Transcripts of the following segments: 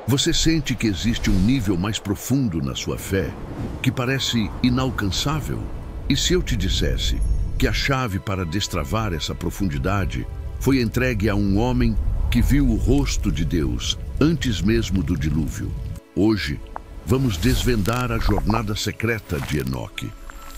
Você sente que existe um nível mais profundo na sua fé, que parece inalcançável? E se eu te dissesse que a chave para destravar essa profundidade foi entregue a um homem que viu o rosto de Deus antes mesmo do dilúvio? Hoje, vamos desvendar a jornada secreta de Enoque.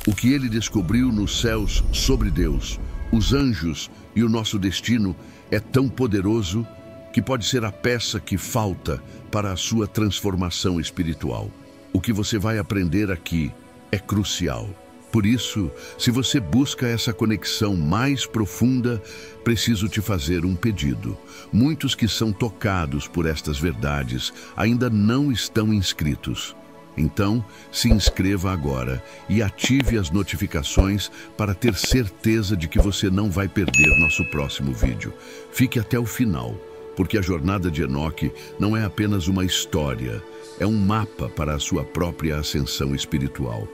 O que ele descobriu nos céus sobre Deus, os anjos e o nosso destino é tão poderoso que pode ser a peça que falta para a sua transformação espiritual. O que você vai aprender aqui é crucial. Por isso, se você busca essa conexão mais profunda, preciso te fazer um pedido. Muitos que são tocados por estas verdades ainda não estão inscritos. Então, se inscreva agora e ative as notificações para ter certeza de que você não vai perder nosso próximo vídeo. Fique até o final, porque a jornada de Enoque não é apenas uma história, é um mapa para a sua própria ascensão espiritual.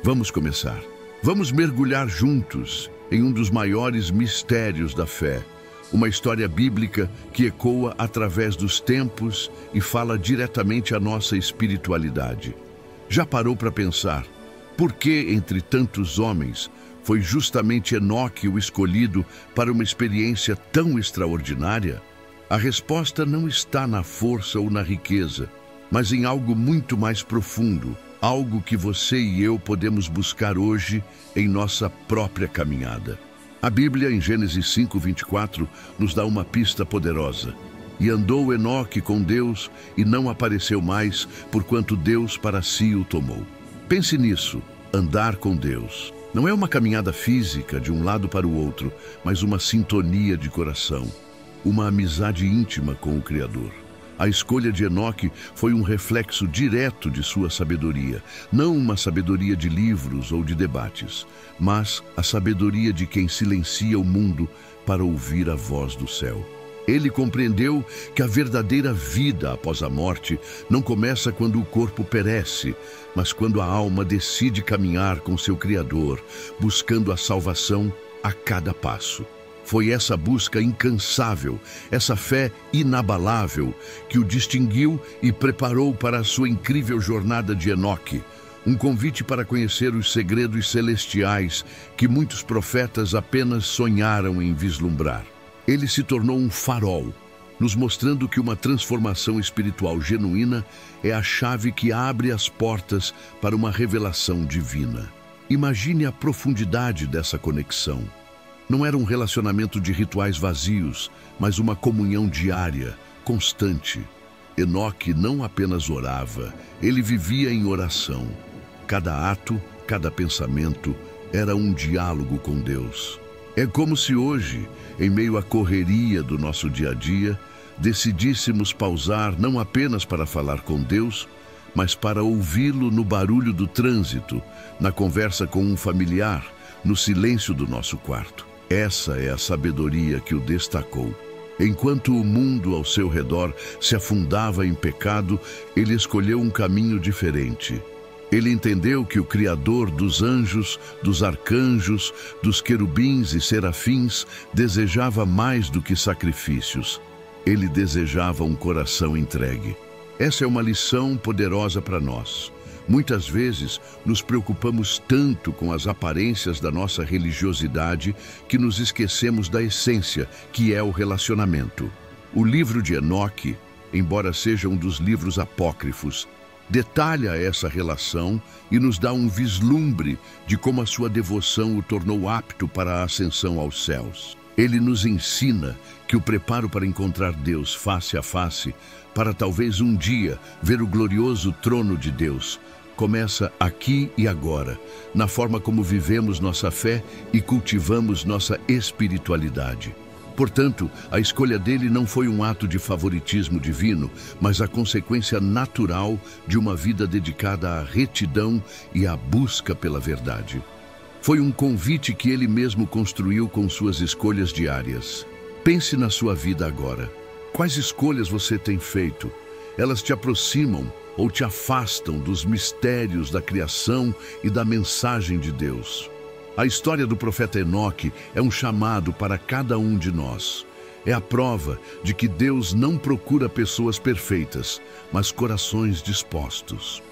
Vamos começar. Vamos mergulhar juntos em um dos maiores mistérios da fé, uma história bíblica que ecoa através dos tempos e fala diretamente à nossa espiritualidade. Já parou para pensar por que, entre tantos homens, foi justamente Enoque o escolhido para uma experiência tão extraordinária? A resposta não está na força ou na riqueza, mas em algo muito mais profundo, algo que você e eu podemos buscar hoje em nossa própria caminhada. A Bíblia, em Gênesis 5:24, nos dá uma pista poderosa. E andou Enoque com Deus e não apareceu mais, porquanto Deus para si o tomou. Pense nisso, andar com Deus. Não é uma caminhada física de um lado para o outro, mas uma sintonia de coração, uma amizade íntima com o Criador. A escolha de Enoque foi um reflexo direto de sua sabedoria, não uma sabedoria de livros ou de debates, mas a sabedoria de quem silencia o mundo para ouvir a voz do céu. Ele compreendeu que a verdadeira vida após a morte não começa quando o corpo perece, mas quando a alma decide caminhar com seu Criador, buscando a salvação a cada passo. Foi essa busca incansável, essa fé inabalável, que o distinguiu e preparou para a sua incrível jornada de Enoque, um convite para conhecer os segredos celestiais que muitos profetas apenas sonharam em vislumbrar. Ele se tornou um farol, nos mostrando que uma transformação espiritual genuína é a chave que abre as portas para uma revelação divina. Imagine a profundidade dessa conexão. Não era um relacionamento de rituais vazios, mas uma comunhão diária, constante. Enoque não apenas orava, ele vivia em oração. Cada ato, cada pensamento era um diálogo com Deus. É como se hoje, em meio à correria do nosso dia a dia, decidíssemos pausar não apenas para falar com Deus, mas para ouvi-lo no barulho do trânsito, na conversa com um familiar, no silêncio do nosso quarto. Essa é a sabedoria que o destacou. Enquanto o mundo ao seu redor se afundava em pecado, ele escolheu um caminho diferente. Ele entendeu que o Criador dos anjos, dos arcanjos, dos querubins e serafins desejava mais do que sacrifícios. Ele desejava um coração entregue. Essa é uma lição poderosa para nós. Muitas vezes nos preocupamos tanto com as aparências da nossa religiosidade que nos esquecemos da essência, que é o relacionamento. O livro de Enoque, embora seja um dos livros apócrifos, detalha essa relação e nos dá um vislumbre de como a sua devoção o tornou apto para a ascensão aos céus. Ele nos ensina que o preparo para encontrar Deus face a face, para talvez um dia ver o glorioso trono de Deus, começa aqui e agora, na forma como vivemos nossa fé e cultivamos nossa espiritualidade. Portanto, a escolha dele não foi um ato de favoritismo divino, mas a consequência natural de uma vida dedicada à retidão e à busca pela verdade. Foi um convite que ele mesmo construiu com suas escolhas diárias. Pense na sua vida agora. Quais escolhas você tem feito? Elas te aproximam ou te afastam dos mistérios da criação e da mensagem de Deus? A história do profeta Enoque é um chamado para cada um de nós. É a prova de que Deus não procura pessoas perfeitas, mas corações dispostos.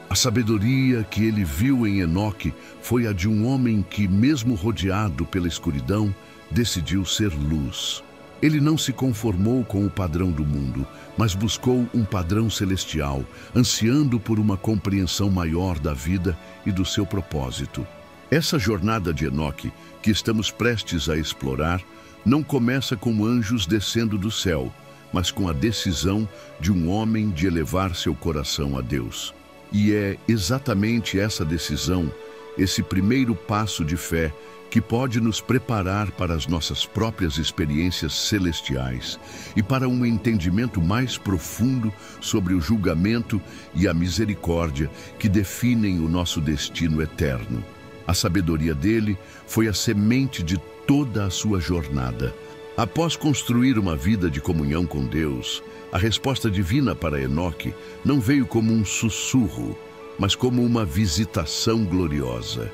A sabedoria que ele viu em Enoque foi a de um homem que, mesmo rodeado pela escuridão, decidiu ser luz. Ele não se conformou com o padrão do mundo, mas buscou um padrão celestial, ansiando por uma compreensão maior da vida e do seu propósito. Essa jornada de Enoque, que estamos prestes a explorar, não começa com anjos descendo do céu, mas com a decisão de um homem de elevar seu coração a Deus. E é exatamente essa decisão, esse primeiro passo de fé, que pode nos preparar para as nossas próprias experiências celestiais e para um entendimento mais profundo sobre o julgamento e a misericórdia que definem o nosso destino eterno. A sabedoria dele foi a semente de toda a sua jornada. Após construir uma vida de comunhão com Deus, a resposta divina para Enoque não veio como um sussurro, mas como uma visitação gloriosa.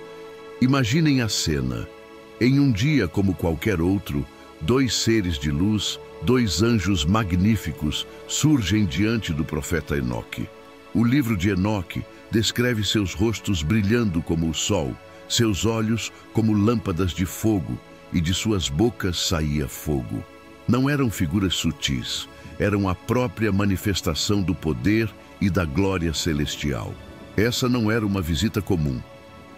Imaginem a cena. Em um dia como qualquer outro, dois seres de luz, dois anjos magníficos, surgem diante do profeta Enoque. O livro de Enoque descreve seus rostos brilhando como o sol, seus olhos como lâmpadas de fogo, e de suas bocas saía fogo. Não eram figuras sutis, eram a própria manifestação do poder e da glória celestial. Essa não era uma visita comum,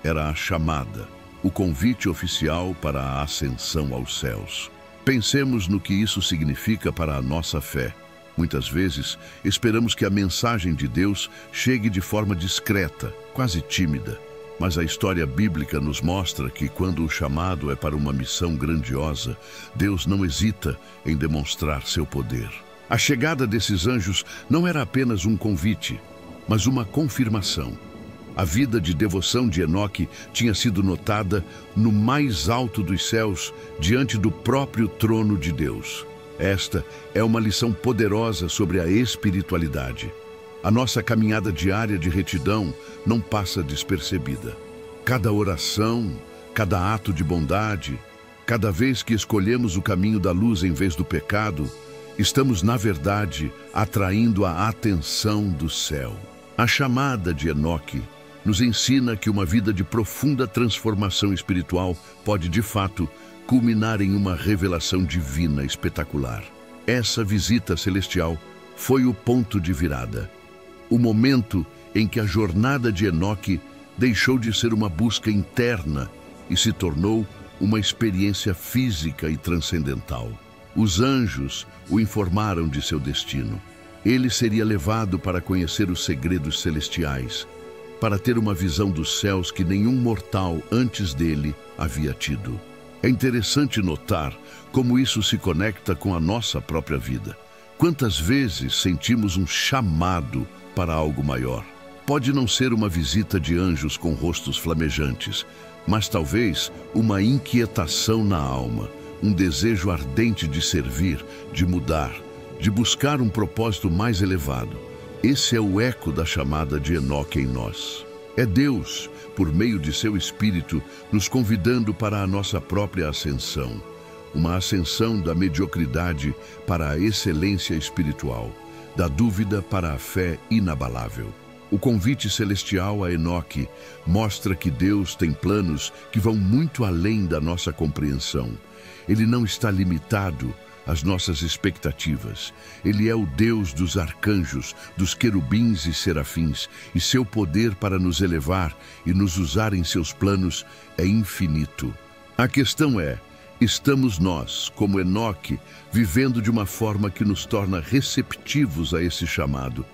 era a chamada, o convite oficial para a ascensão aos céus. Pensemos no que isso significa para a nossa fé. Muitas vezes, esperamos que a mensagem de Deus chegue de forma discreta, quase tímida. Mas a história bíblica nos mostra que, quando o chamado é para uma missão grandiosa, Deus não hesita em demonstrar seu poder. A chegada desses anjos não era apenas um convite, mas uma confirmação. A vida de devoção de Enoque tinha sido notada no mais alto dos céus, diante do próprio trono de Deus. Esta é uma lição poderosa sobre a espiritualidade. A nossa caminhada diária de retidão não passa despercebida. Cada oração, cada ato de bondade, cada vez que escolhemos o caminho da luz em vez do pecado, estamos, na verdade, atraindo a atenção do céu. A chamada de Enoque nos ensina que uma vida de profunda transformação espiritual pode, de fato, culminar em uma revelação divina espetacular. Essa visita celestial foi o ponto de virada. O momento em que a jornada de Enoque deixou de ser uma busca interna e se tornou uma experiência física e transcendental. Os anjos o informaram de seu destino. Ele seria levado para conhecer os segredos celestiais, para ter uma visão dos céus que nenhum mortal antes dele havia tido. É interessante notar como isso se conecta com a nossa própria vida. Quantas vezes sentimos um chamado para algo maior? Pode não ser uma visita de anjos com rostos flamejantes, mas talvez uma inquietação na alma, um desejo ardente de servir, de mudar, de buscar um propósito mais elevado. Esse é o eco da chamada de Enoque em nós. É Deus, por meio de seu Espírito, nos convidando para a nossa própria ascensão. Uma ascensão da mediocridade para a excelência espiritual, da dúvida para a fé inabalável. O convite celestial a Enoque mostra que Deus tem planos que vão muito além da nossa compreensão. Ele não está limitado às nossas expectativas. Ele é o Deus dos arcanjos, dos querubins e serafins, e seu poder para nos elevar e nos usar em seus planos é infinito. A questão é, estamos nós, como Enoque, vivendo de uma forma que nos torna receptivos a esse chamado?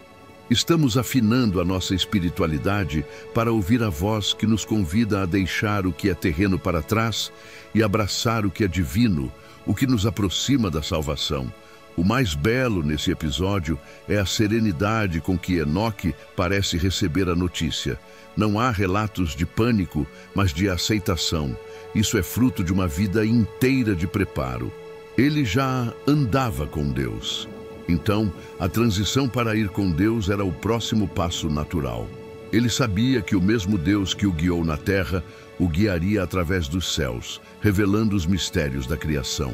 Estamos afinando a nossa espiritualidade para ouvir a voz que nos convida a deixar o que é terreno para trás e abraçar o que é divino, o que nos aproxima da salvação. O mais belo nesse episódio é a serenidade com que Enoque parece receber a notícia. Não há relatos de pânico, mas de aceitação. Isso é fruto de uma vida inteira de preparo. Ele já andava com Deus. Então, a transição para ir com Deus era o próximo passo natural. Ele sabia que o mesmo Deus que o guiou na terra o guiaria através dos céus, revelando os mistérios da criação.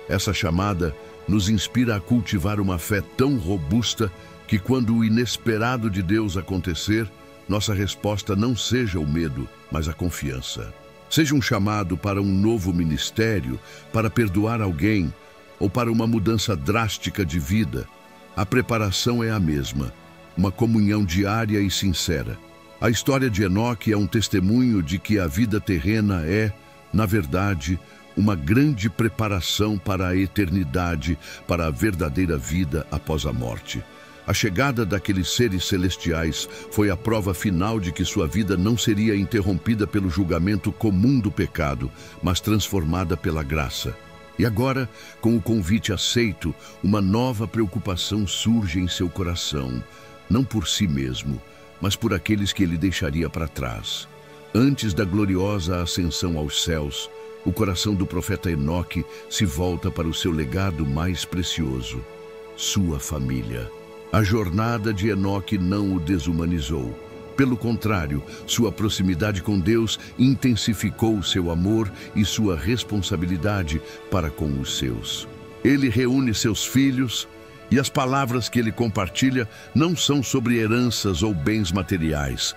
Essa chamada nos inspira a cultivar uma fé tão robusta que, quando o inesperado de Deus acontecer, nossa resposta não seja o medo, mas a confiança. Seja um chamado para um novo ministério, para perdoar alguém ou para uma mudança drástica de vida, a preparação é a mesma, uma comunhão diária e sincera. A história de Enoque é um testemunho de que a vida terrena é, na verdade, uma grande preparação para a eternidade, para a verdadeira vida após a morte. A chegada daqueles seres celestiais foi a prova final de que sua vida não seria interrompida pelo julgamento comum do pecado, mas transformada pela graça. E agora, com o convite aceito, uma nova preocupação surge em seu coração, não por si mesmo, mas por aqueles que ele deixaria para trás. Antes da gloriosa ascensão aos céus, o coração do profeta Enoque se volta para o seu legado mais precioso, sua família. A jornada de Enoque não o desumanizou. Pelo contrário, sua proximidade com Deus intensificou seu amor e sua responsabilidade para com os seus. Ele reúne seus filhos, e as palavras que ele compartilha não são sobre heranças ou bens materiais,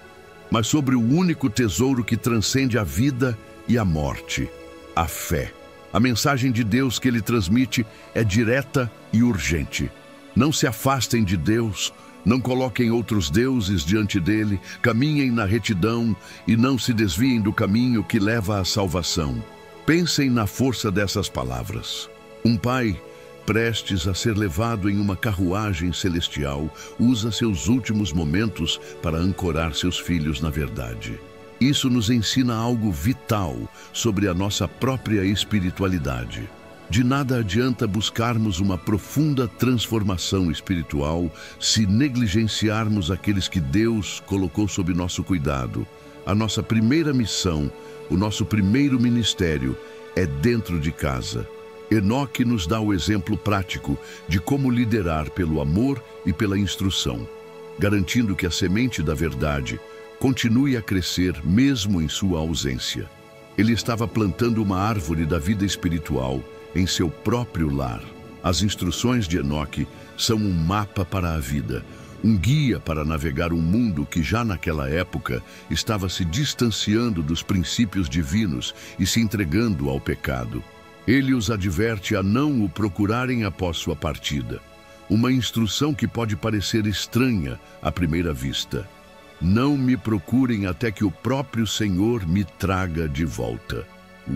mas sobre o único tesouro que transcende a vida e a morte, a fé. A mensagem de Deus que ele transmite é direta e urgente. Não se afastem de Deus, não coloquem outros deuses diante dele, caminhem na retidão e não se desviem do caminho que leva à salvação. Pensem na força dessas palavras. Um pai, prestes a ser levado em uma carruagem celestial, usa seus últimos momentos para ancorar seus filhos na verdade. Isso nos ensina algo vital sobre a nossa própria espiritualidade. De nada adianta buscarmos uma profunda transformação espiritual se negligenciarmos aqueles que Deus colocou sob nosso cuidado. A nossa primeira missão, o nosso primeiro ministério, é dentro de casa. Enoque nos dá o exemplo prático de como liderar pelo amor e pela instrução, garantindo que a semente da verdade continue a crescer mesmo em sua ausência. Ele estava plantando uma árvore da vida espiritual em seu próprio lar. As instruções de Enoque são um mapa para a vida, um guia para navegar um mundo que já naquela época estava se distanciando dos princípios divinos e se entregando ao pecado. Ele os adverte a não o procurarem após sua partida. Uma instrução que pode parecer estranha à primeira vista. Não me procurem até que o próprio Senhor me traga de volta.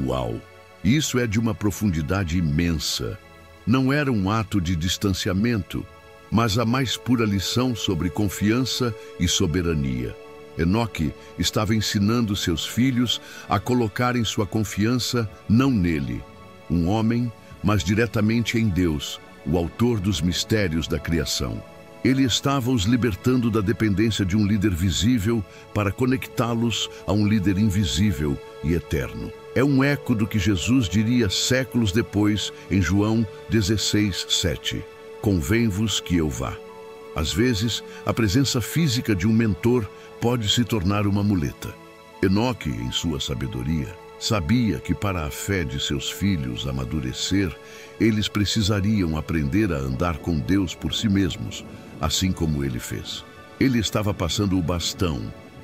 Uau! Isso é de uma profundidade imensa. Não era um ato de distanciamento, mas a mais pura lição sobre confiança e soberania. Enoque estava ensinando seus filhos a colocarem sua confiança não nele, um homem, mas diretamente em Deus, o autor dos mistérios da criação. Ele estava os libertando da dependência de um líder visível para conectá-los a um líder invisível e eterno. É um eco do que Jesus diria séculos depois em João 16:7. Convém-vos que eu vá. Às vezes, a presença física de um mentor pode se tornar uma muleta. Enoque, em sua sabedoria, sabia que para a fé de seus filhos amadurecer, eles precisariam aprender a andar com Deus por si mesmos, assim como ele fez. Ele estava passando o bastão,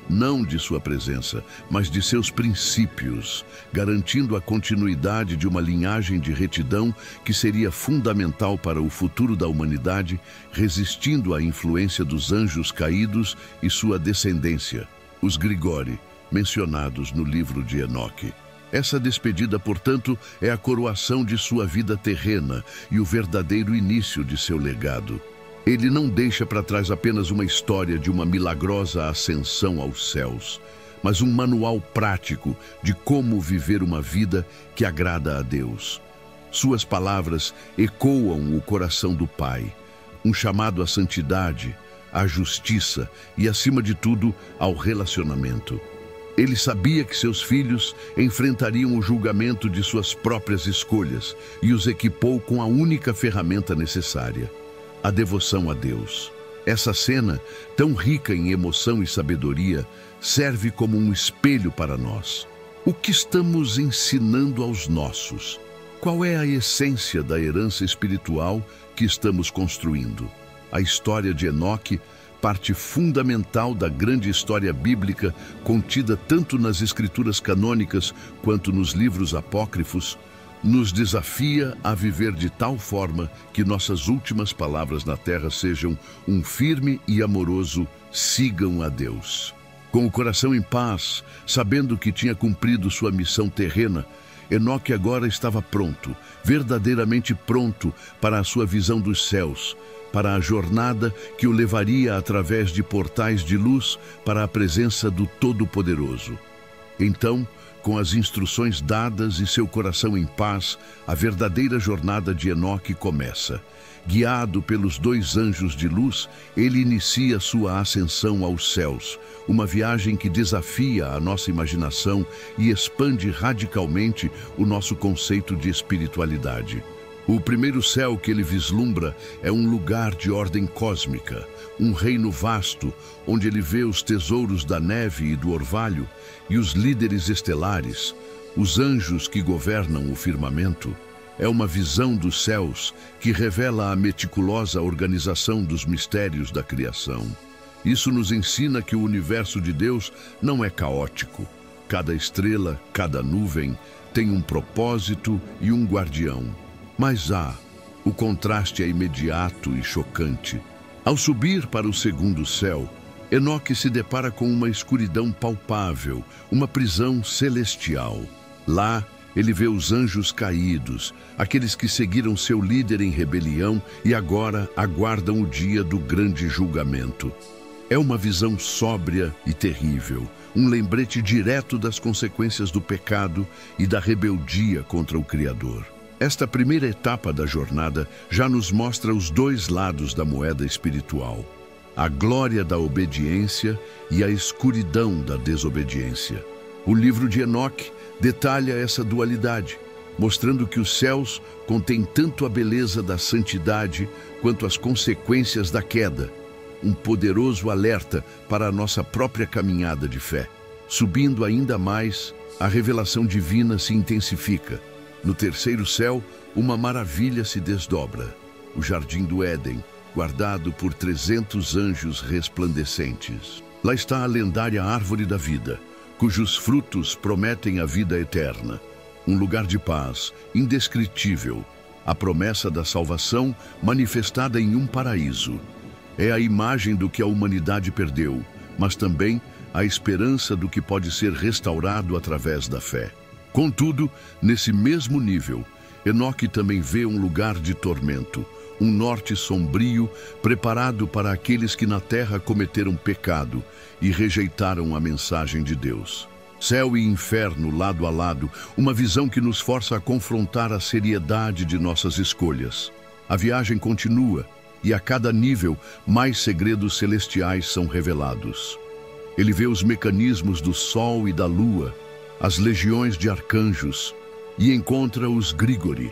não de sua presença, mas de seus princípios, garantindo a continuidade de uma linhagem de retidão que seria fundamental para o futuro da humanidade, resistindo à influência dos anjos caídos e sua descendência, os Grigori, mencionados no livro de Enoque. Essa despedida, portanto, é a coroação de sua vida terrena e o verdadeiro início de seu legado. Ele não deixa para trás apenas uma história de uma milagrosa ascensão aos céus, mas um manual prático de como viver uma vida que agrada a Deus. Suas palavras ecoam o coração do Pai, um chamado à santidade, à justiça e, acima de tudo, ao relacionamento. Ele sabia que seus filhos enfrentariam o julgamento de suas próprias escolhas e os equipou com a única ferramenta necessária: a devoção a Deus. Essa cena, tão rica em emoção e sabedoria, serve como um espelho para nós. O que estamos ensinando aos nossos? Qual é a essência da herança espiritual que estamos construindo? A história de Enoque, parte fundamental da grande história bíblica contida tanto nas escrituras canônicas quanto nos livros apócrifos, nos desafia a viver de tal forma que nossas últimas palavras na terra sejam um firme e amoroso sigam a Deus. Com o coração em paz, sabendo que tinha cumprido sua missão terrena, Enoque agora estava pronto, verdadeiramente pronto para a sua visão dos céus, para a jornada que o levaria através de portais de luz para a presença do Todo-Poderoso. Então, com as instruções dadas e seu coração em paz, a verdadeira jornada de Enoque começa. Guiado pelos 2 anjos de luz, ele inicia sua ascensão aos céus, uma viagem que desafia a nossa imaginação e expande radicalmente o nosso conceito de espiritualidade. O primeiro céu que ele vislumbra é um lugar de ordem cósmica, um reino vasto, onde ele vê os tesouros da neve e do orvalho e os líderes estelares, os anjos que governam o firmamento. É uma visão dos céus que revela a meticulosa organização dos mistérios da criação. Isso nos ensina que o universo de Deus não é caótico. Cada estrela, cada nuvem tem um propósito e um guardião. Mas o contraste é imediato e chocante. Ao subir para o segundo céu, Enoque se depara com uma escuridão palpável, uma prisão celestial. Lá, ele vê os anjos caídos, aqueles que seguiram seu líder em rebelião e agora aguardam o dia do grande julgamento. É uma visão sóbria e terrível, um lembrete direto das consequências do pecado e da rebeldia contra o Criador. Esta primeira etapa da jornada já nos mostra os 2 lados da moeda espiritual: a glória da obediência e a escuridão da desobediência. O livro de Enoque detalha essa dualidade, mostrando que os céus contêm tanto a beleza da santidade quanto as consequências da queda, um poderoso alerta para a nossa própria caminhada de fé. Subindo ainda mais, a revelação divina se intensifica. No terceiro céu, uma maravilha se desdobra: o Jardim do Éden, guardado por 300 anjos resplandecentes. Lá está a lendária Árvore da Vida, cujos frutos prometem a vida eterna. Um lugar de paz, indescritível, a promessa da salvação manifestada em um paraíso. É a imagem do que a humanidade perdeu, mas também a esperança do que pode ser restaurado através da fé. Contudo, nesse mesmo nível, Enoque também vê um lugar de tormento, um norte sombrio preparado para aqueles que na terra cometeram pecado e rejeitaram a mensagem de Deus. Céu e inferno lado a lado, uma visão que nos força a confrontar a seriedade de nossas escolhas. A viagem continua e a cada nível mais segredos celestiais são revelados. Ele vê os mecanismos do sol e da lua, as legiões de arcanjos, e encontra os Grigori,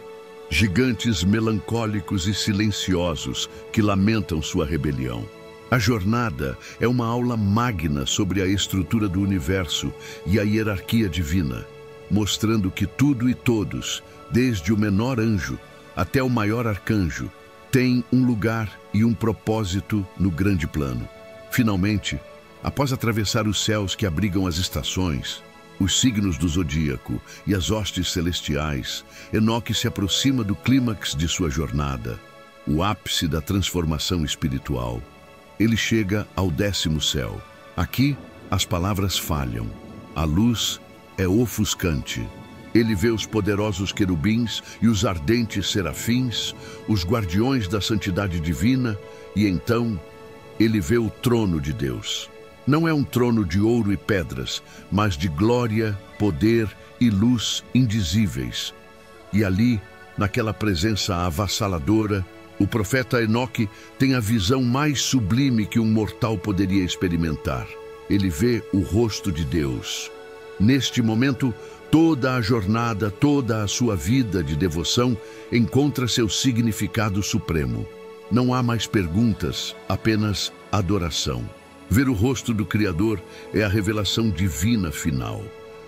gigantes melancólicos e silenciosos que lamentam sua rebelião. A jornada é uma aula magna sobre a estrutura do universo e a hierarquia divina, mostrando que tudo e todos, desde o menor anjo até o maior arcanjo, têm um lugar e um propósito no grande plano. Finalmente, após atravessar os céus que abrigam as estações, os signos do zodíaco e as hostes celestiais, Enoque se aproxima do clímax de sua jornada, o ápice da transformação espiritual. Ele chega ao 10º céu. Aqui, as palavras falham. A luz é ofuscante. Ele vê os poderosos querubins e os ardentes serafins, os guardiões da santidade divina, e então ele vê o trono de Deus. Não é um trono de ouro e pedras, mas de glória, poder e luz indizíveis. E ali, naquela presença avassaladora, o profeta Enoque tem a visão mais sublime que um mortal poderia experimentar. Ele vê o rosto de Deus. Neste momento, toda a jornada, toda a sua vida de devoção encontra seu significado supremo. Não há mais perguntas, apenas adoração. Ver o rosto do Criador é a revelação divina final,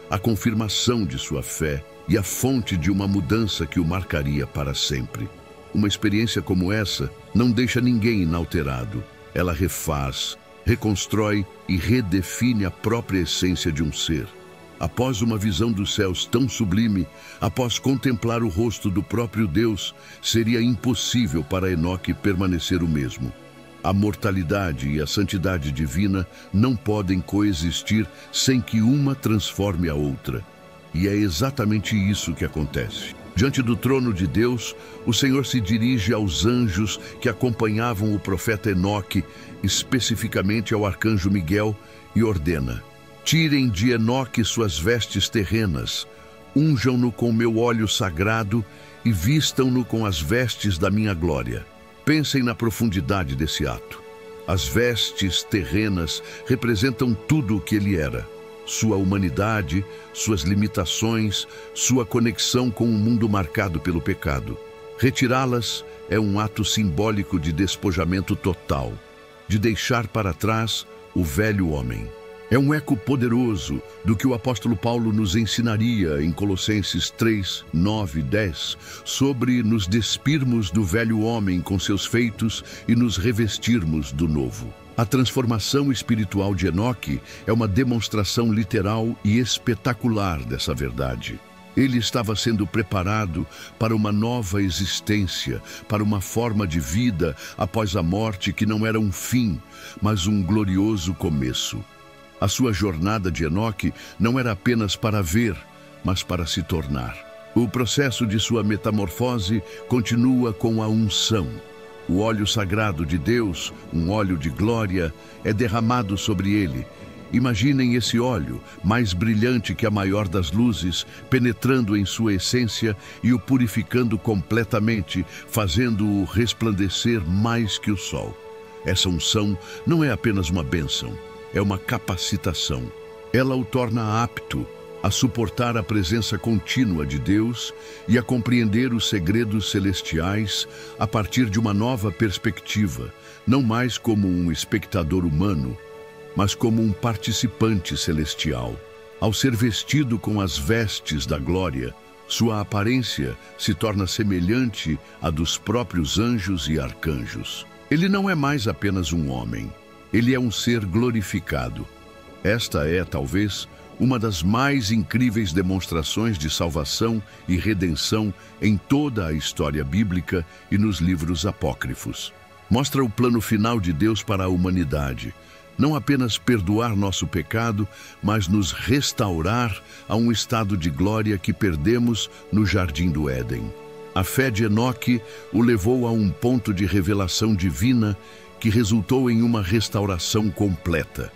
a confirmação de sua fé e a fonte de uma mudança que o marcaria para sempre. Uma experiência como essa não deixa ninguém inalterado. Ela refaz, reconstrói e redefine a própria essência de um ser. Após uma visão dos céus tão sublime, após contemplar o rosto do próprio Deus, seria impossível para Enoque permanecer o mesmo. A mortalidade e a santidade divina não podem coexistir sem que uma transforme a outra. E é exatamente isso que acontece. Diante do trono de Deus, o Senhor se dirige aos anjos que acompanhavam o profeta Enoque, especificamente ao arcanjo Miguel, e ordena: tirem de Enoque suas vestes terrenas, unjam-no com meu óleo sagrado e vistam-no com as vestes da minha glória. Pensem na profundidade desse ato. As vestes terrenas representam tudo o que ele era: sua humanidade, suas limitações, sua conexão com um mundo marcado pelo pecado. Retirá-las é um ato simbólico de despojamento total, de deixar para trás o velho homem. É um eco poderoso do que o apóstolo Paulo nos ensinaria em Colossenses 3, 9 e 10, sobre nos despirmos do velho homem com seus feitos e nos revestirmos do novo. A transformação espiritual de Enoque é uma demonstração literal e espetacular dessa verdade. Ele estava sendo preparado para uma nova existência, para uma forma de vida após a morte que não era um fim, mas um glorioso começo. A sua jornada de Enoque não era apenas para ver, mas para se tornar. O processo de sua metamorfose continua com a unção. O óleo sagrado de Deus, um óleo de glória, é derramado sobre ele. Imaginem esse óleo, mais brilhante que a maior das luzes, penetrando em sua essência e o purificando completamente, fazendo-o resplandecer mais que o sol. Essa unção não é apenas uma bênção, é uma capacitação. Ela o torna apto a suportar a presença contínua de Deus e a compreender os segredos celestiais a partir de uma nova perspectiva, não mais como um espectador humano, mas como um participante celestial. Ao ser vestido com as vestes da glória, sua aparência se torna semelhante à dos próprios anjos e arcanjos. Ele não é mais apenas um homem, ele é um ser glorificado. Esta é, talvez, uma das mais incríveis demonstrações de salvação e redenção em toda a história bíblica e nos livros apócrifos. Mostra o plano final de Deus para a humanidade, não apenas perdoar nosso pecado, mas nos restaurar a um estado de glória que perdemos no Jardim do Éden. A fé de Enoque o levou a um ponto de revelação divina que resultou em uma restauração completa.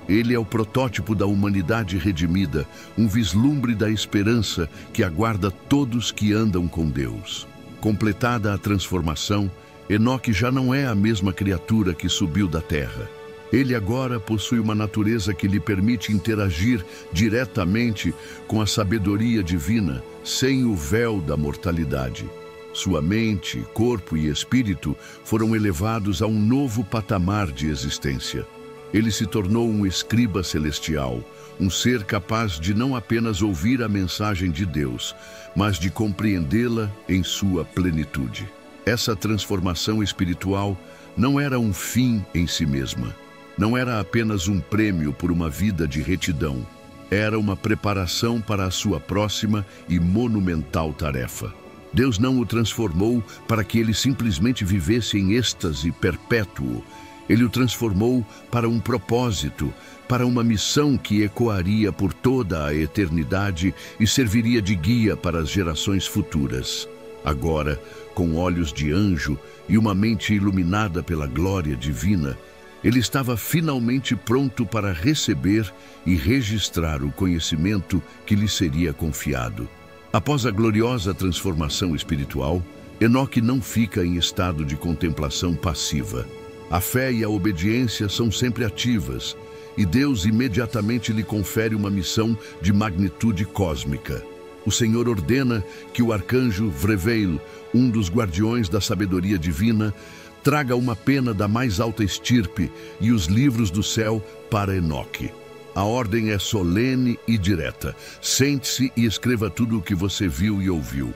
Ele é o protótipo da humanidade redimida, um vislumbre da esperança que aguarda todos que andam com Deus. Completada a transformação, Enoque já não é a mesma criatura que subiu da terra. Ele agora possui uma natureza que lhe permite interagir diretamente com a sabedoria divina, sem o véu da mortalidade. Sua mente, corpo e espírito foram elevados a um novo patamar de existência. Ele se tornou um escriba celestial, um ser capaz de não apenas ouvir a mensagem de Deus, mas de compreendê-la em sua plenitude. Essa transformação espiritual não era um fim em si mesma. Não era apenas um prêmio por uma vida de retidão. Era uma preparação para a sua próxima e monumental tarefa. Deus não o transformou para que ele simplesmente vivesse em êxtase perpétuo. Ele o transformou para um propósito, para uma missão que ecoaria por toda a eternidade e serviria de guia para as gerações futuras. Agora, com olhos de anjo e uma mente iluminada pela glória divina, ele estava finalmente pronto para receber e registrar o conhecimento que lhe seria confiado. Após a gloriosa transformação espiritual, Enoque não fica em estado de contemplação passiva. A fé e a obediência são sempre ativas, e Deus imediatamente lhe confere uma missão de magnitude cósmica. O Senhor ordena que o arcanjo Vreveil, um dos guardiões da sabedoria divina, traga uma pena da mais alta estirpe e os livros do céu para Enoque. A ordem é solene e direta. Sente-se e escreva tudo o que você viu e ouviu.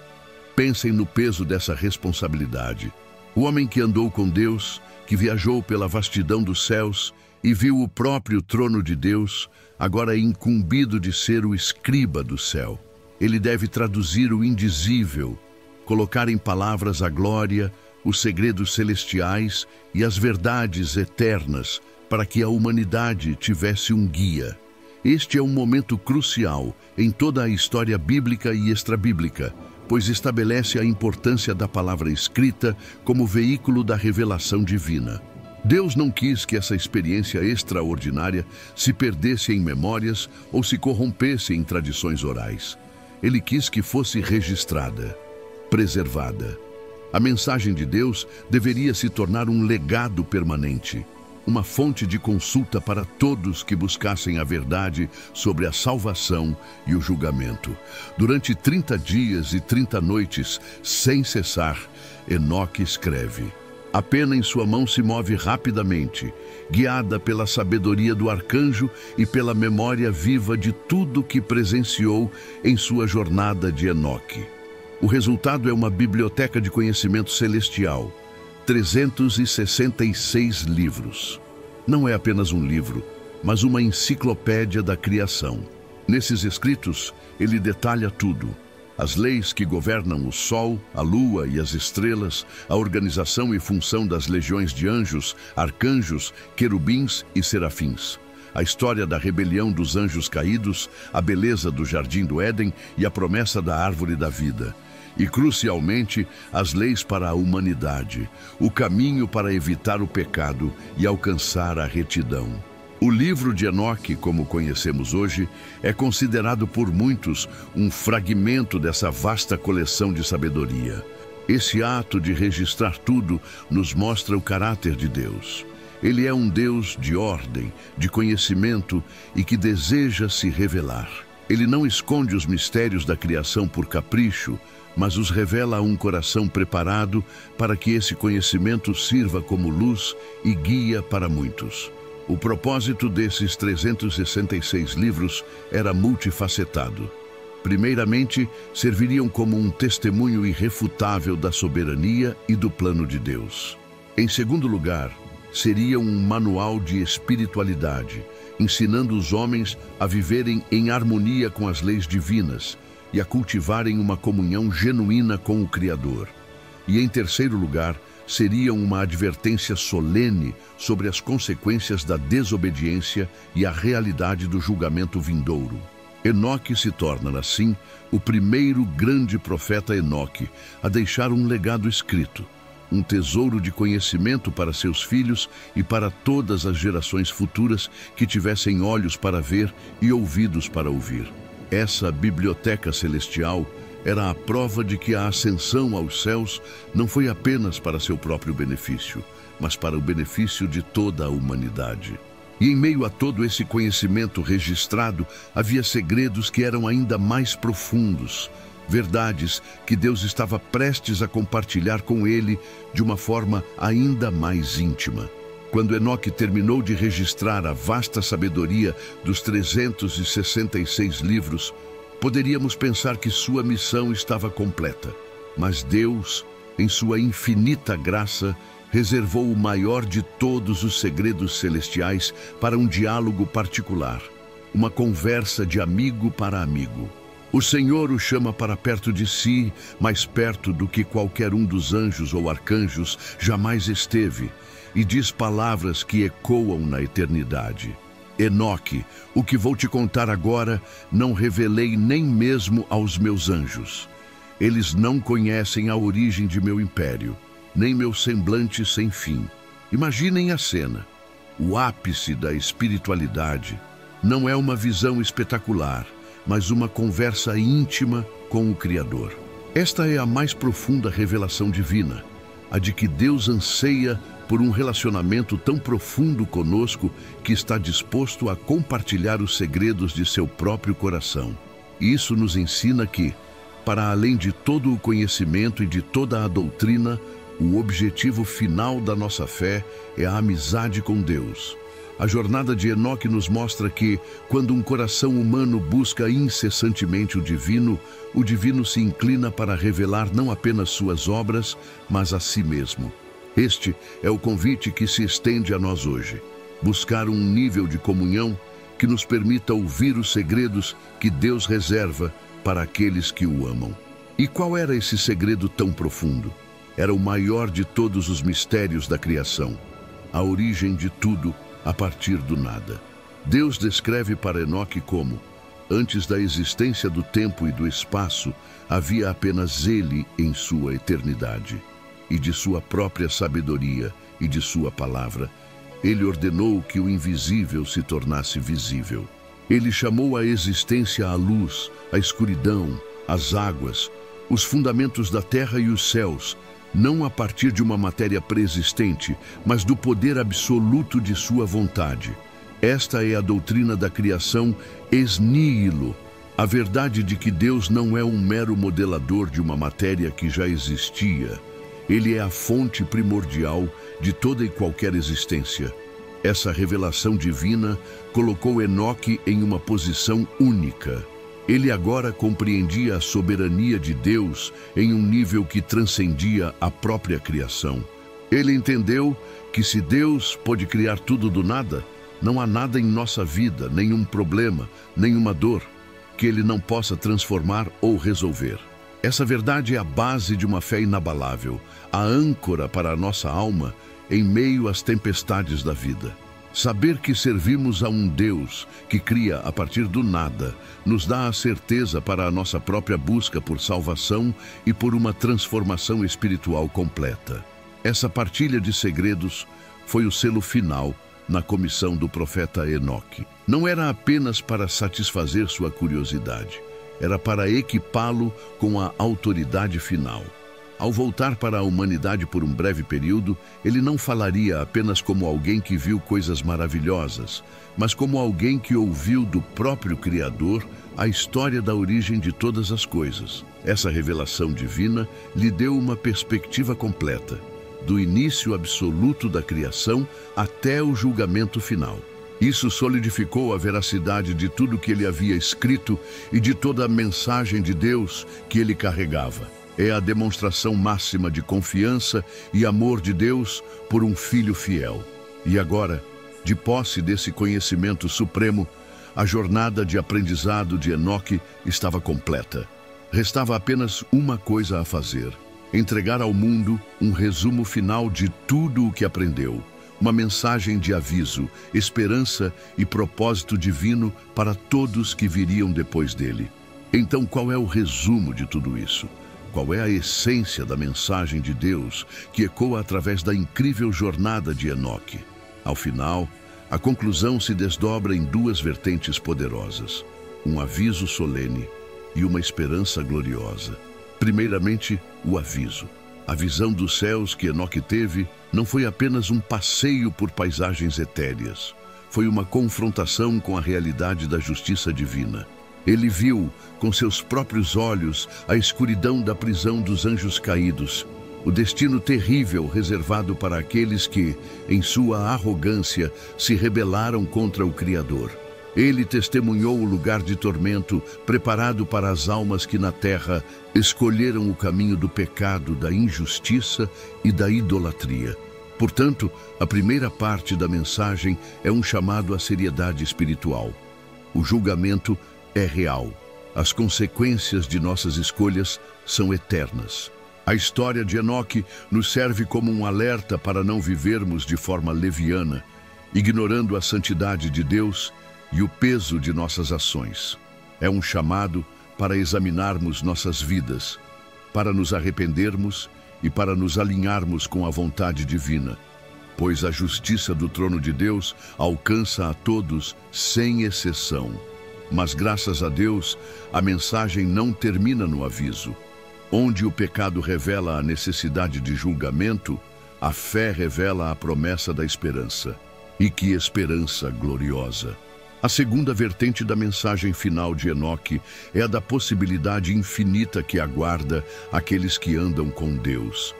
Pensem no peso dessa responsabilidade. O homem que andou com Deus, que viajou pela vastidão dos céus e viu o próprio trono de Deus, agora é incumbido de ser o escriba do céu. Ele deve traduzir o indizível, colocar em palavras a glória, os segredos celestiais e as verdades eternas, para que a humanidade tivesse um guia. Este é um momento crucial em toda a história bíblica e extrabíblica, pois estabelece a importância da palavra escrita como veículo da revelação divina. Deus não quis que essa experiência extraordinária se perdesse em memórias ou se corrompesse em tradições orais. Ele quis que fosse registrada, preservada. A mensagem de Deus deveria se tornar um legado permanente, uma fonte de consulta para todos que buscassem a verdade sobre a salvação e o julgamento. Durante 30 dias e 30 noites, sem cessar, Enoque escreve. A pena em sua mão se move rapidamente, guiada pela sabedoria do arcanjo e pela memória viva de tudo que presenciou em sua jornada de Enoque. O resultado é uma biblioteca de conhecimento celestial, 366 livros. Não é apenas um livro, mas uma enciclopédia da criação. Nesses escritos, ele detalha tudo: as leis que governam o sol, a lua e as estrelas, a organização e função das legiões de anjos, arcanjos, querubins e serafins, a história da rebelião dos anjos caídos, a beleza do jardim do Éden e a promessa da árvore da vida. E, crucialmente, as leis para a humanidade, o caminho para evitar o pecado e alcançar a retidão. O livro de Enoque, como conhecemos hoje, é considerado por muitos um fragmento dessa vasta coleção de sabedoria. Esse ato de registrar tudo nos mostra o caráter de Deus. Ele é um Deus de ordem, de conhecimento e que deseja se revelar. Ele não esconde os mistérios da criação por capricho, mas os revela a um coração preparado para que esse conhecimento sirva como luz e guia para muitos. O propósito desses 366 livros era multifacetado. Primeiramente, serviriam como um testemunho irrefutável da soberania e do plano de Deus. Em segundo lugar, seriam um manual de espiritualidade, ensinando os homens a viverem em harmonia com as leis divinas e a cultivarem uma comunhão genuína com o Criador. E em terceiro lugar, seriam uma advertência solene sobre as consequências da desobediência e a realidade do julgamento vindouro. Enoque se torna, assim, o primeiro grande profeta Enoque a deixar um legado escrito, um tesouro de conhecimento para seus filhos e para todas as gerações futuras que tivessem olhos para ver e ouvidos para ouvir. Essa biblioteca celestial era a prova de que a ascensão aos céus não foi apenas para seu próprio benefício, mas para o benefício de toda a humanidade. E em meio a todo esse conhecimento registrado, havia segredos que eram ainda mais profundos, verdades que Deus estava prestes a compartilhar com ele de uma forma ainda mais íntima. Quando Enoque terminou de registrar a vasta sabedoria dos 366 livros, poderíamos pensar que sua missão estava completa. Mas Deus, em sua infinita graça, reservou o maior de todos os segredos celestiais para um diálogo particular, uma conversa de amigo para amigo. O Senhor o chama para perto de si, mais perto do que qualquer um dos anjos ou arcanjos jamais esteve, e diz palavras que ecoam na eternidade. Enoque, o que vou te contar agora, não revelei nem mesmo aos meus anjos. Eles não conhecem a origem de meu império, nem meu semblante sem fim. Imaginem a cena. O ápice da espiritualidade não é uma visão espetacular, mas uma conversa íntima com o Criador. Esta é a mais profunda revelação divina, a de que Deus anseia por um relacionamento tão profundo conosco que está disposto a compartilhar os segredos de seu próprio coração. Isso nos ensina que, para além de todo o conhecimento e de toda a doutrina, o objetivo final da nossa fé é a amizade com Deus. A jornada de Enoque nos mostra que, quando um coração humano busca incessantemente o divino se inclina para revelar não apenas suas obras, mas a si mesmo. Este é o convite que se estende a nós hoje. Buscar um nível de comunhão que nos permita ouvir os segredos que Deus reserva para aqueles que o amam. E qual era esse segredo tão profundo? Era o maior de todos os mistérios da criação, a origem de tudo a partir do nada. Deus descreve para Enoque como: antes da existência do tempo e do espaço, havia apenas ele em sua eternidade. E de sua própria sabedoria e de sua palavra, ele ordenou que o invisível se tornasse visível. Ele chamou à existência a luz, a escuridão, as águas, os fundamentos da terra e os céus, não a partir de uma matéria preexistente, mas do poder absoluto de sua vontade. Esta é a doutrina da criação ex nihilo, a verdade de que Deus não é um mero modelador de uma matéria que já existia. Ele é a fonte primordial de toda e qualquer existência. Essa revelação divina colocou Enoque em uma posição única. Ele agora compreendia a soberania de Deus em um nível que transcendia a própria criação. Ele entendeu que se Deus pôde criar tudo do nada, não há nada em nossa vida, nenhum problema, nenhuma dor, que Ele não possa transformar ou resolver. Essa verdade é a base de uma fé inabalável, a âncora para a nossa alma em meio às tempestades da vida. Saber que servimos a um Deus que cria a partir do nada nos dá a certeza para a nossa própria busca por salvação e por uma transformação espiritual completa. Essa partilha de segredos foi o selo final na comissão do profeta Enoque. Não era apenas para satisfazer sua curiosidade, era para equipá-lo com a autoridade final. Ao voltar para a humanidade por um breve período, ele não falaria apenas como alguém que viu coisas maravilhosas, mas como alguém que ouviu do próprio Criador a história da origem de todas as coisas. Essa revelação divina lhe deu uma perspectiva completa, do início absoluto da criação até o julgamento final. Isso solidificou a veracidade de tudo que ele havia escrito e de toda a mensagem de Deus que ele carregava. É a demonstração máxima de confiança e amor de Deus por um filho fiel. E agora, de posse desse conhecimento supremo, a jornada de aprendizado de Enoque estava completa. Restava apenas uma coisa a fazer: entregar ao mundo um resumo final de tudo o que aprendeu. Uma mensagem de aviso, esperança e propósito divino para todos que viriam depois dele. Então, qual é o resumo de tudo isso? Qual é a essência da mensagem de Deus que ecoa através da incrível jornada de Enoque? Ao final, a conclusão se desdobra em duas vertentes poderosas: um aviso solene e uma esperança gloriosa. Primeiramente, o aviso. A visão dos céus que Enoque teve não foi apenas um passeio por paisagens etéreas. Foi uma confrontação com a realidade da justiça divina. Ele viu, com seus próprios olhos, a escuridão da prisão dos anjos caídos, o destino terrível reservado para aqueles que, em sua arrogância, se rebelaram contra o Criador. Ele testemunhou o lugar de tormento preparado para as almas que na terra escolheram o caminho do pecado, da injustiça e da idolatria. Portanto, a primeira parte da mensagem é um chamado à seriedade espiritual. O julgamento é real. As consequências de nossas escolhas são eternas. A história de Enoque nos serve como um alerta para não vivermos de forma leviana, ignorando a santidade de Deus e o peso de nossas ações. É um chamado para examinarmos nossas vidas, para nos arrependermos e para nos alinharmos com a vontade divina, pois a justiça do trono de Deus alcança a todos sem exceção. Mas graças a Deus, a mensagem não termina no aviso. Onde o pecado revela a necessidade de julgamento, a fé revela a promessa da esperança. E que esperança gloriosa! A segunda vertente da mensagem final de Enoque é a da possibilidade infinita que aguarda aqueles que andam com Deus.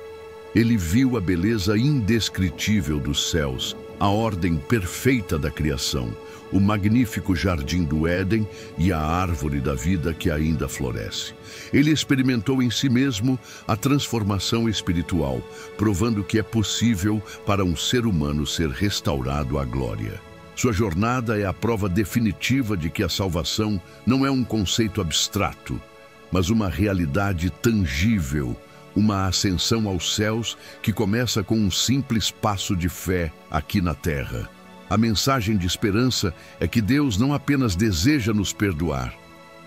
Ele viu a beleza indescritível dos céus, a ordem perfeita da criação, o magnífico jardim do Éden e a árvore da vida que ainda floresce. Ele experimentou em si mesmo a transformação espiritual, provando que é possível para um ser humano ser restaurado à glória. Sua jornada é a prova definitiva de que a salvação não é um conceito abstrato, mas uma realidade tangível, uma ascensão aos céus que começa com um simples passo de fé aqui na terra. A mensagem de esperança é que Deus não apenas deseja nos perdoar,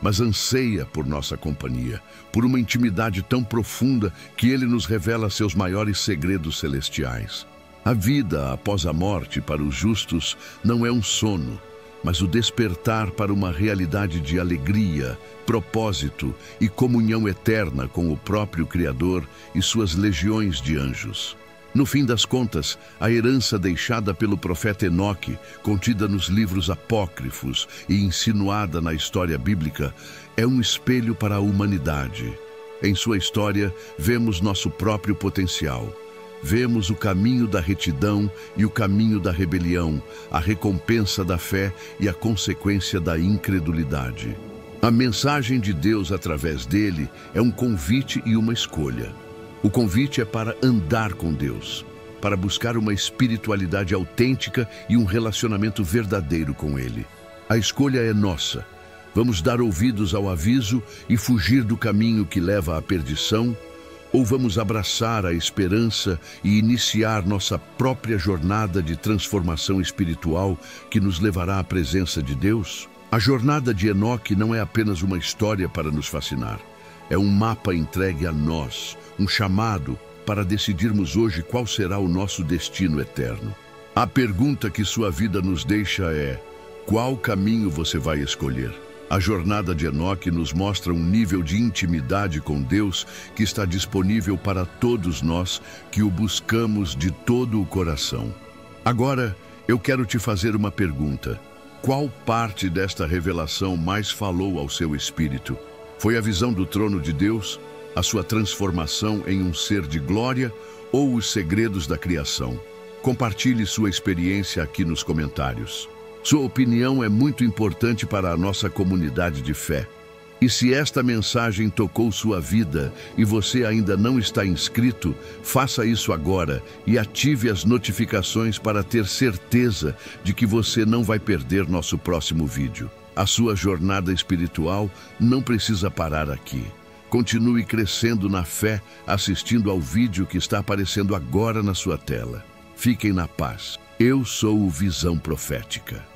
mas anseia por nossa companhia, por uma intimidade tão profunda que Ele nos revela seus maiores segredos celestiais. A vida após a morte para os justos não é um sono, mas o despertar para uma realidade de alegria, propósito e comunhão eterna com o próprio Criador e suas legiões de anjos. No fim das contas, a herança deixada pelo profeta Enoque, contida nos livros apócrifos e insinuada na história bíblica, é um espelho para a humanidade. Em sua história, vemos nosso próprio potencial. Vemos o caminho da retidão e o caminho da rebelião, a recompensa da fé e a consequência da incredulidade. A mensagem de Deus através dele é um convite e uma escolha. O convite é para andar com Deus, para buscar uma espiritualidade autêntica e um relacionamento verdadeiro com Ele. A escolha é nossa. Vamos dar ouvidos ao aviso e fugir do caminho que leva à perdição, ou vamos abraçar a esperança e iniciar nossa própria jornada de transformação espiritual que nos levará à presença de Deus? A jornada de Enoque não é apenas uma história para nos fascinar. É um mapa entregue a nós, um chamado para decidirmos hoje qual será o nosso destino eterno. A pergunta que sua vida nos deixa é: qual caminho você vai escolher? A jornada de Enoque nos mostra um nível de intimidade com Deus que está disponível para todos nós que o buscamos de todo o coração. Agora, eu quero te fazer uma pergunta. Qual parte desta revelação mais falou ao seu espírito? Foi a visão do trono de Deus, a sua transformação em um ser de glória ou os segredos da criação? Compartilhe sua experiência aqui nos comentários. Sua opinião é muito importante para a nossa comunidade de fé. E se esta mensagem tocou sua vida e você ainda não está inscrito, faça isso agora e ative as notificações para ter certeza de que você não vai perder nosso próximo vídeo. A sua jornada espiritual não precisa parar aqui. Continue crescendo na fé assistindo ao vídeo que está aparecendo agora na sua tela. Fiquem na paz. Eu sou o Visão Profética.